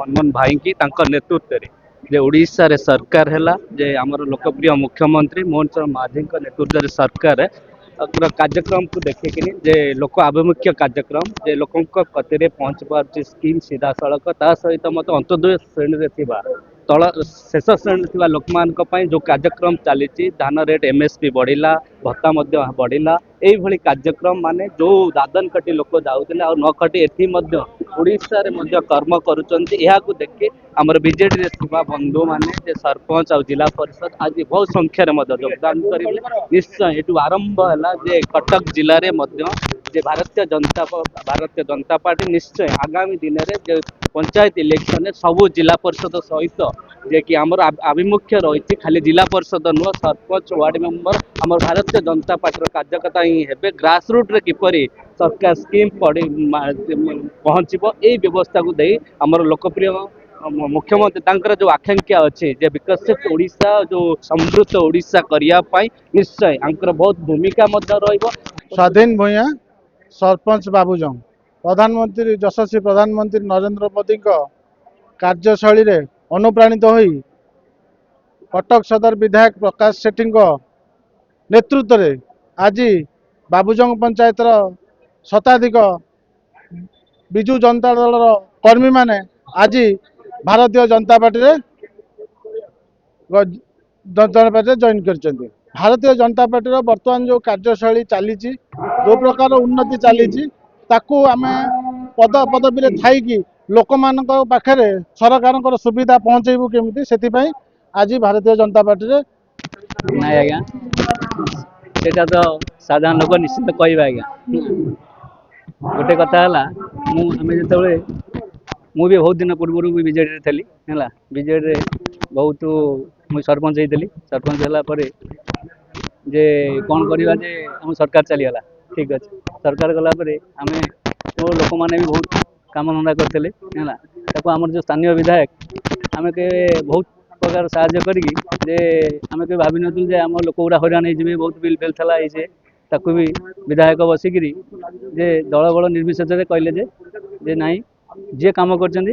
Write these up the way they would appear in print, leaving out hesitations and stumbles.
मनमोहन भाई की नेतृत्व रे जे ओडिशा रे सरकार हैला जे हमर लोकप्रिय मुख्यमंत्री मोहन चरण माझी नेतृत्व रे सरकार कार्यक्रम को देखिए जे लोक आभिमुख्य कार्यक्रम जे लोकों कतिरे पहुंच पार्टी स्कीम सीधा सड़क ता सहित मत अंत्योदय श्रेणी रे तल शेष श्रेणी लोक मान जो कार्यक्रम चली धान रेट एमएसपी बढ़िला भत्ता बढ़िला यही कार्यक्रम माने जो दादन कटी लोक जाऊले आ न कटी एथि ओडिशा रे कर्म करुँच देखि आमर बीजेडी बंधु माने सरपंच और जिला परिषद आज बहुत संख्यार योगदान करेंगे निश्चय ये आरंभ है जे कटक जिले में जे भारतीय जनता पार्टी निश्चय आगामी दिन में पंचायत इलेक्शन सबू जिला परिषद सहित जे कि आमर आभिमुख्य रही खाली जिला परिषद नुह सरपंच वार्ड मेंबर आम भारतीय जनता पार्टी कार्यकर्ता ही है ग्रासरूट रे किपरि सरकार स्कीम पहुँचब यही व्यवस्था को दे आमर लोकप्रिय मुख्यमंत्री तांकर जो आकांक्षा अच्छे जे विकसित ओडिशा जो समृद्ध ओडिशा करने निश्चय आंकर बहुत भूमिका स्वाधीन भूया सरपंच बाबूजंग प्रधानमंत्री यशस्वी प्रधानमंत्री नरेंद्र मोदी कार्यशैली रे अनुप्राणित होई कटक सदर विधायक प्रकाश सेठी नेतृत्व रे आज बाबूजंग पंचायत शताधिक विजु जनता दल कर्मी माने आज भारतीय जनता पार्टी रे जॉइन कर भारतीय जनता पार्टी वर्तमान जो कार्यशैली चली जो प्रकार उन्नति चली आम पद पदवी थी लोक मान पाखे सरकार सुविधा पहुँचेबू केमी से आज भारतीय जनता पार्टी रे नहीं आज्ञा सेटा तो साधारण लोक निश्चित कह आज्ञा गोटे कथा है जो मुझे बहुत दिन पूर्व भी बीजेडी थी है बीजेडी बहुत मुझे सरपंच होती सरपंच है जे कौन करवा जे हम सरकार चलीगला ठीक अच्छे सरकार गलापर आम लोक मैंने भी बहुत काम धंदा करते है आम जो स्थानीय विधायक आम के बहुत प्रकार साहाय्य करें आम के भाव नु आम लोक गुड़ा हईराण हो बहुत बिल फेल था ये ताकू भी विधायक बसिक जे दल बल निर्विशेष कहले जे नाई जी कम कर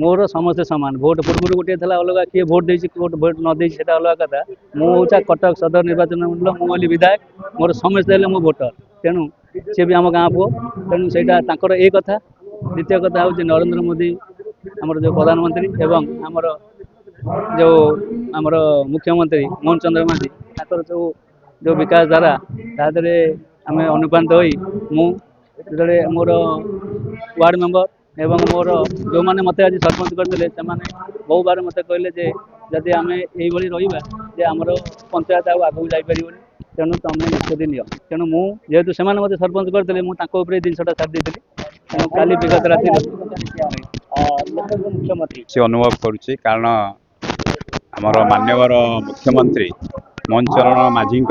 मोर समस्ते सामान भोट पूर्व गोटे अलग किए भोट दे भोट न दे अलग कथा मुझा कटक सदर निर्वाचन मंडल मुझे विधायक मोर समस्ते मो भोटर तेणु सी भी आम गाँ पुओ तेणु से एक कथा द्वितीय कथा हूँ नरेंद्र मोदी आमर जो प्रधानमंत्री एवं आमर जो आमर मुख्यमंत्री मोहन चंद्र माझी जो विकास धारा तादे आम अनुप्राणित होते मोर वार्ड मेंबर एवं मोर जो मैंने मत आज सरपंच करते बहु बार मत कहले जदि आम ये रही आमर पंचायत आगे जापर तेणु तुम निष्पत्ति नि तेणु मुझे से मत सरपंच करते मुझे जिनसा छाड़ी तेणु काली विगत राति मुख्यमंत्री से अनुभव करुच्ची कारण आमर मान्यवर मुख्यमंत्री मोहन चरण माझी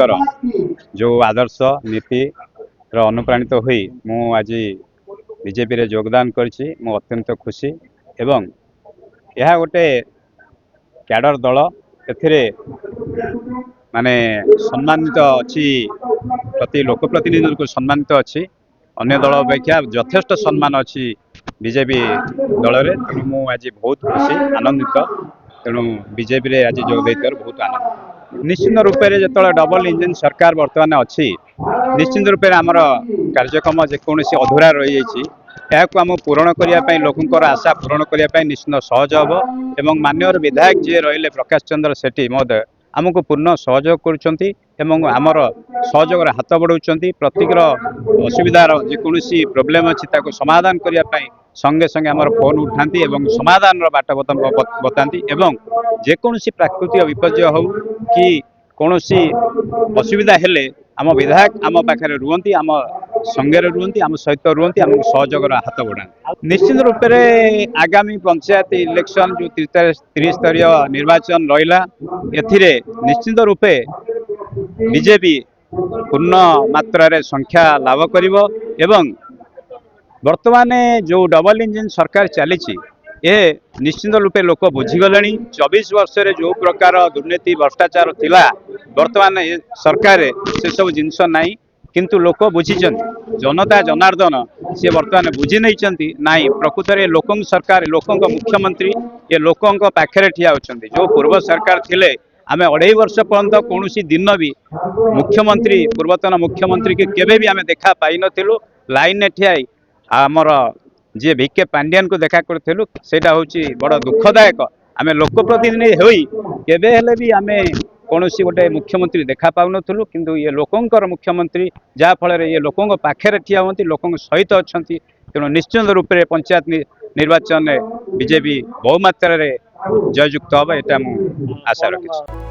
जो आदर्श नीति अनुप्राणित हुई मु आज बीजेपी रे योगदान करछि मु अत्यंत खुशी एवं यह गोटे कैडर दल एथिरे माने सम्मानित अच्छी प्रति लोकप्रतिनिधि को सम्मानित अच्छी अन्य दल अपेक्षा यथेष्ट सम्मान अच्छी बीजेपी दल रे तेणु मु आज बहुत खुशी आनंदित तेणु बीजेपी रे आज जोग देकर बहुत आनंद निश्चित रूप से जो डबल इंजन सरकार बर्तमान अच्छी निश्चित रूप से आमर कार्यक्रम जेकोसी अधूरा रही जाइए आम पूरण करने लोकंर आशा पूरण करने निश्चित सहज हम एवं मान्यर विधायक जी रही प्रकाश चंद्र सेठी महोदय आमको पूर्ण सहयोग करमर सहयोग हाथ बढ़ाऊँ प्रत्येक असुविधार जेकोसी प्रोब्लेम अच्छी समाधान करने संगे संगे आमर फोन उठाती समाधान बाट बताती जेकोसी प्राकृतिक विपर्य हो कि कौन असुविधा हेले आम विधायक आम पाखे रुहति आम संगे रुहति आम सहित रुहति आम सहयोग हाथ बढ़ा निश्चित रूप से आगामी पंचायत इलेक्शन जो त्रिस्तरीय निर्वाचन रहा एथिरे निश्चित रूपे बीजेपी पूर्ण मात्रा रे संख्या लाभ करिवो एवं वर्तमान जो डबल इंजिन सरकार चली ये निश्चित रूपे लोक बुझीगले 24 वर्ष रे जो प्रकार दुर्नीति भ्रष्टाचार थिला वर्तमान सरकार से सब जिनस नाई किंतु लोक बुझीचंती जनता जनार्दन सी बर्तमान बुझी नहीं नाई प्रकृत में लोक सरकार लोक मुख्यमंत्री ये लोकों पाखे ठिया होती जो पूर्व सरकार थिले आम 2.5 वर्ष पर्यंत कौन दिन भी मुख्यमंत्री पूर्वतन मुख्यमंत्री के केवे भी आम देखा पाई नथिलु लाइन ने ठिया आमर जी भिके पांडियन को देखा करूँ सेटा हूँ बड़ दुखदायक आम लोकप्रतिनिधि होई केबे हेले भी आम कौन गोटे मुख्यमंत्री देखा पाऊन किंतु ये लोकंकर मुख्यमंत्री जहाँफल ये लोकों पाखे ठिया होती लोकों सहित अच्छा तेणु निश्चित रूप से पंचायत निर्वाचन में बीजेपी बहुमात्रा जययुक्त हम यहाँ आशा रखी।